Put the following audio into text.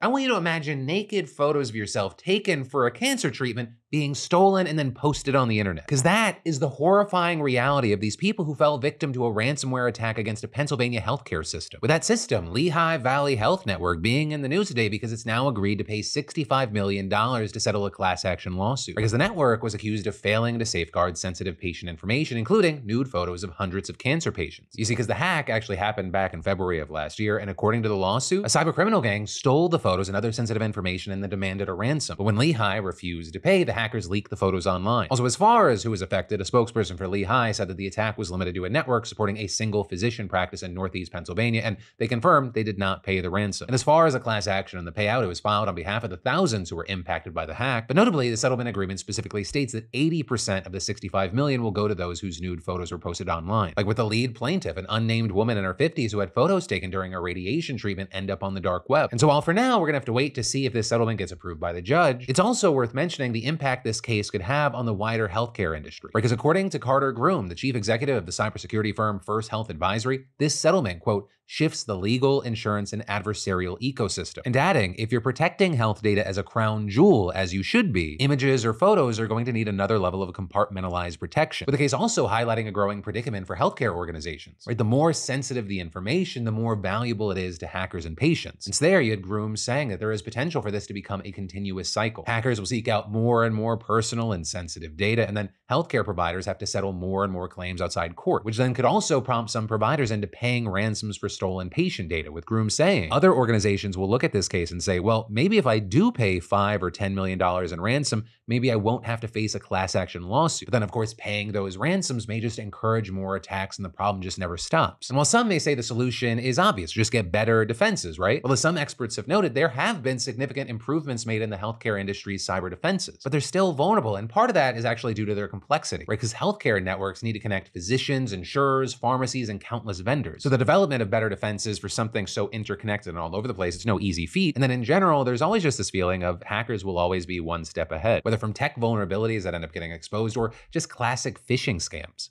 I want you to imagine naked photos of yourself taken for a cancer treatment being stolen and then posted on the internet. Because that is the horrifying reality of these people who fell victim to a ransomware attack against a Pennsylvania healthcare system. With that system, Lehigh Valley Health Network, being in the news today because it's now agreed to pay $65 million to settle a class action lawsuit. Because the network was accused of failing to safeguard sensitive patient information, including nude photos of hundreds of cancer patients. You see, because the hack actually happened back in February of last year, and according to the lawsuit, a cybercriminal gang stole the photos and other sensitive information and then demanded a ransom. But when Lehigh refused to pay, the hackers leaked the photos online. Also, as far as who was affected, a spokesperson for Lehigh said that the attack was limited to a network supporting a single physician practice in Northeast Pennsylvania, and they confirmed they did not pay the ransom. And as far as a class action and the payout, it was filed on behalf of the thousands who were impacted by the hack. But notably, the settlement agreement specifically states that 80% of the $65 million will go to those whose nude photos were posted online. Like with the lead plaintiff, an unnamed woman in her 50s who had photos taken during a radiation treatment end up on the dark web. And so while for now, we're gonna have to wait to see if this settlement gets approved by the judge, it's also worth mentioning the impact this case could have on the wider healthcare industry. Because according to Carter Groom, the chief executive of the cybersecurity firm First Health Advisory, this settlement, quote, shifts the legal, insurance, and adversarial ecosystem. And adding, if you're protecting health data as a crown jewel, as you should be, images or photos are going to need another level of compartmentalized protection. With the case also highlighting a growing predicament for healthcare organizations, right? The more sensitive the information, the more valuable it is to hackers and patients. And so there you had Groom saying that there is potential for this to become a continuous cycle. Hackers will seek out more and more personal and sensitive data, and then healthcare providers have to settle more and more claims outside court, which then could also prompt some providers into paying ransoms for stolen patient data, with Groom saying other organizations will look at this case and say, well, maybe if I do pay $5 or $10 million in ransom, maybe I won't have to face a class action lawsuit. But then of course, paying those ransoms may just encourage more attacks and the problem just never stops. And while some may say the solution is obvious, just get better defenses, right? Well, as some experts have noted, there have been significant improvements made in the healthcare industry's cyber defenses, but they're still vulnerable. And part of that is actually due to their complexity, right? Because healthcare networks need to connect physicians, insurers, pharmacies, and countless vendors. So the development of better defenses for something so interconnected and all over the place, it's no easy feat. And then in general, there's always just this feeling of hackers will always be one step ahead, whether from tech vulnerabilities that end up getting exposed or just classic phishing scams.